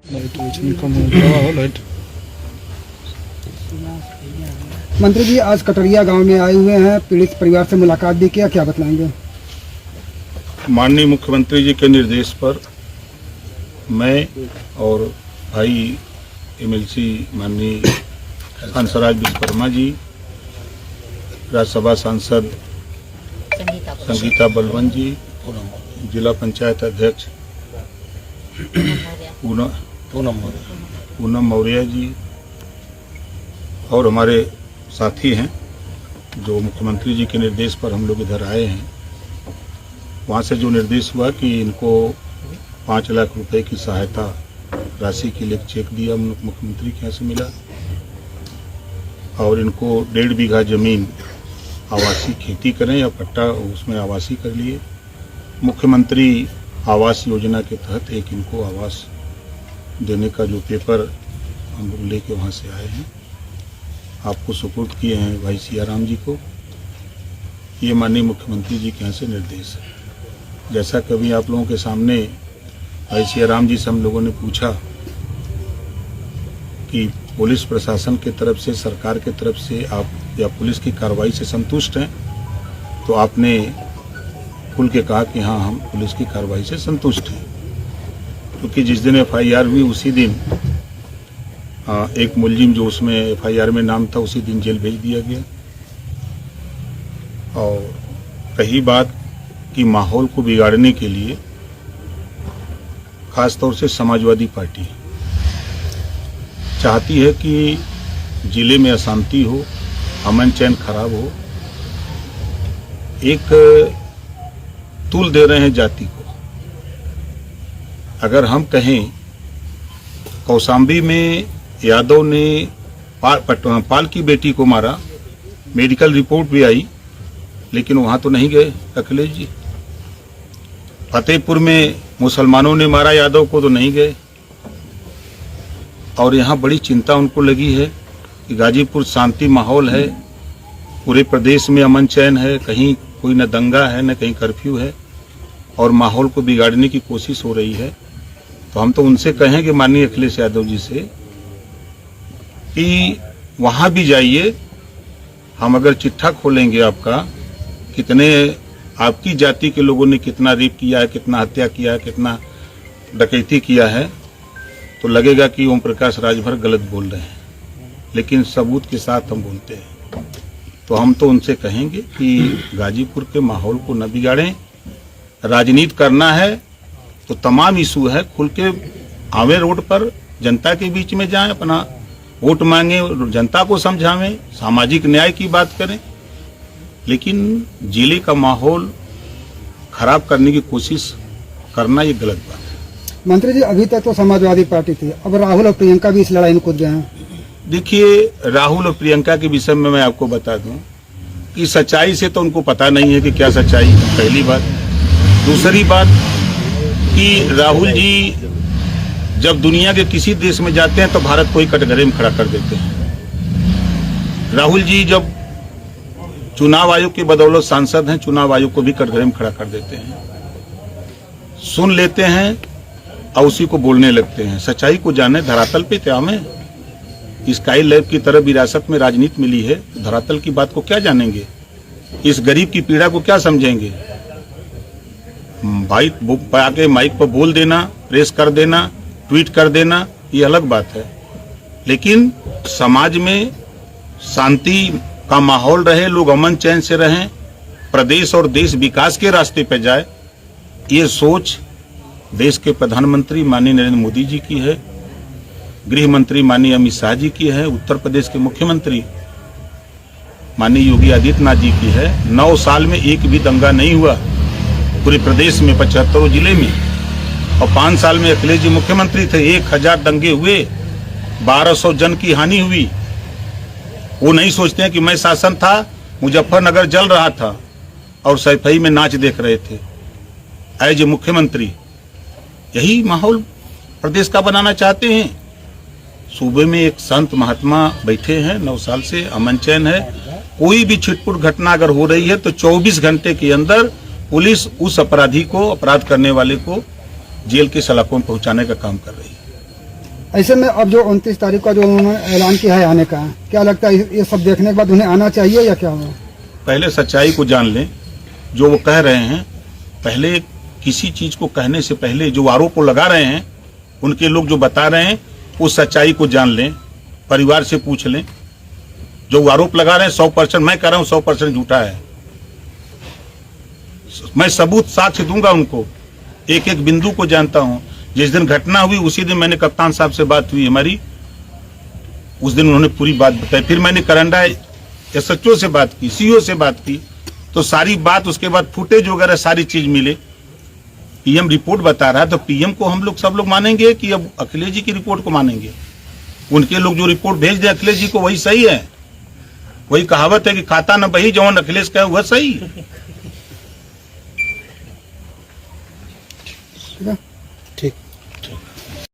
मंत्री जी आज कटरिया गांव में आए हुए हैं, पीड़ित परिवार से मुलाकात भी किया, क्या बतलाएंगे? माननीय मुख्यमंत्री जी के निर्देश पर मैं और भाई एमएलसी माननीय हंसराज विश्वकर्मा जी, राज्यसभा सांसद संगीता बलवंत जी, जिला पंचायत अध्यक्ष पूनम मौर्य जी और हमारे साथी हैं जो मुख्यमंत्री जी के निर्देश पर हम लोग इधर आए हैं। वहाँ से जो निर्देश हुआ कि इनको 5 लाख रुपए की सहायता राशि के लिए चेक दिया मुख्यमंत्री के यहाँ से मिला और इनको 1.5 बीघा जमीन आवासीय खेती करें या पट्टा उसमें आवासीय कर लिए। मुख्यमंत्री आवास योजना के तहत एक इनको आवास देने का जो पेपर हम लोग लेके वहाँ से आए हैं, आपको सुपुर्द किए हैं भाई सियाराम जी को। ये माननीय मुख्यमंत्री जी के यहाँ से निर्देश है। जैसा कभी आप लोगों के सामने भाई सियाराम जी से हम लोगों ने पूछा कि पुलिस प्रशासन की तरफ से, सरकार की तरफ से आप या पुलिस की कार्रवाई से संतुष्ट हैं, तो आपने खुल के कहा कि हाँ, हम पुलिस की कार्रवाई से संतुष्ट हैं, क्योंकि जिस दिन FIR हुई उसी दिन एक मुलजिम जो उसमें FIR में नाम था उसी दिन जेल भेज दिया गया। और कही बात कि माहौल को बिगाड़ने के लिए खासतौर से समाजवादी पार्टी चाहती है कि जिले में अशांति हो, अमन चैन खराब हो। एक तुल दे रहे हैं जाति को। अगर हम कहें कौशाम्बी में यादव ने पाल की बेटी को मारा, मेडिकल रिपोर्ट भी आई, लेकिन वहां तो नहीं गए अखिलेश जी। फतेहपुर में मुसलमानों ने मारा यादव को, तो नहीं गए। और यहाँ बड़ी चिंता उनको लगी है कि गाजीपुर शांति माहौल है, पूरे प्रदेश में अमन चैन है, कहीं कोई न दंगा है न कहीं कर्फ्यू है और माहौल को बिगाड़ने की कोशिश हो रही है। तो हम तो उनसे कहेंगे माननीय अखिलेश यादव जी से कि वहां भी जाइए। हम अगर चिट्ठा खोलेंगे आपका, कितने आपकी जाति के लोगों ने कितना रेप किया है, कितना हत्या किया है, कितना डकैती किया है, तो लगेगा कि ओम प्रकाश राजभर गलत बोल रहे हैं, लेकिन सबूत के साथ हम बोलते हैं। तो हम तो उनसे कहेंगे कि गाजीपुर के माहौल को न बिगाड़ें। राजनीति करना है तो तमाम इशू है, खुल के आवे रोड पर, जनता के बीच में जाएं, अपना वोट मांगे, जनता को समझावें, सामाजिक न्याय की बात करें, लेकिन जिले का माहौल खराब करने की कोशिश करना ये गलत बात है। मंत्री जी, अभी तक तो समाजवादी पार्टी थी, अब राहुल और प्रियंका भी इस लड़ाई में कूद गए हैं। देखिए, राहुल और प्रियंका के विषय में मैं आपको बता दूं कि सच्चाई से तो उनको पता नहीं है कि क्या सच्चाई है, पहली बात। दूसरी बात कि राहुल जी जब दुनिया के किसी देश में जाते हैं तो भारत को ही कटघरे में खड़ा कर देते हैं। राहुल जी जब चुनाव आयोग के बदौलत सांसद हैं, चुनाव आयोग को भी कटघरे में खड़ा कर देते हैं, सुन लेते हैं और उसी को बोलने लगते हैं। सच्चाई को जाने, धरातल पे क्या में स्काई लैब की तरह विरासत में राजनीति मिली है, धरातल की बात को क्या जानेंगे, इस गरीब की पीड़ा को क्या समझेंगे। भाई आके माइक पर बोल देना, प्रेस कर देना, ट्वीट कर देना, ये अलग बात है, लेकिन समाज में शांति का माहौल रहे, लोग अमन चैन से रहें, प्रदेश और देश विकास के रास्ते पर जाए, ये सोच देश के प्रधानमंत्री माननीय नरेंद्र मोदी जी की है, गृह मंत्री माननीय अमित शाह जी की है, उत्तर प्रदेश के मुख्यमंत्री माननीय योगी आदित्यनाथ जी की है। 9 साल में एक भी दंगा नहीं हुआ पूरे प्रदेश में, 75 जिले में, और 5 साल में अखिलेश जी मुख्यमंत्री थे, 1000 दंगे हुए, 1200 जन की हानि हुई। वो नहीं सोचते हैं कि मैं शासन था, मुजफ्फरनगर जल रहा था और सैफई में नाच देख रहे थे एज ए मुख्यमंत्री। यही माहौल प्रदेश का बनाना चाहते हैं। सूबे में एक संत महात्मा बैठे हैं, 9 साल से अमन चैन है। कोई भी छिटपुट घटना अगर हो रही है तो 24 घंटे के अंदर पुलिस उस अपराधी को, अपराध करने वाले को जेल के सलाखों में पहुंचाने का काम कर रही है। ऐसे में अब जो 29 तारीख का जो उन्होंने ऐलान किया है आने का, क्या लगता है ये सब देखने के बाद उन्हें आना चाहिए या क्या होगा? पहले सच्चाई को जान लें। जो वो कह रहे हैं, पहले किसी चीज को कहने से पहले जो आरोप लगा रहे हैं, उनके लोग जो बता रहे हैं, उस सच्चाई को जान लें, परिवार से पूछ लें। जो आरोप लगा रहे हैं 100%, मैं कह रहा हूं 100% झूठा है। मैं सबूत साक्ष्य दूंगा उनको, एक एक बिंदु को जानता हूं। जिस दिन घटना हुई उसी दिन मैंने कप्तान साहब से बात हुई हमारी, उस दिन उन्होंने पूरी बात बताई। फिर मैंने करंडा एसएचओ से बात की, सीईओ से बात की, तो सारी बात, उसके बाद फुटेज वगैरह सारी चीज मिले। पीएम रिपोर्ट बता रहा है तो पीएम को हम लोग सब लोग मानेंगे कि अब अखिलेश जी की रिपोर्ट को मानेंगे? उनके लोग जो रिपोर्ट भेज दे अखिलेश जी को वही सही है। वही कहावत है कि खाता न बही जवन अखिलेश का वह सही। ठीक है।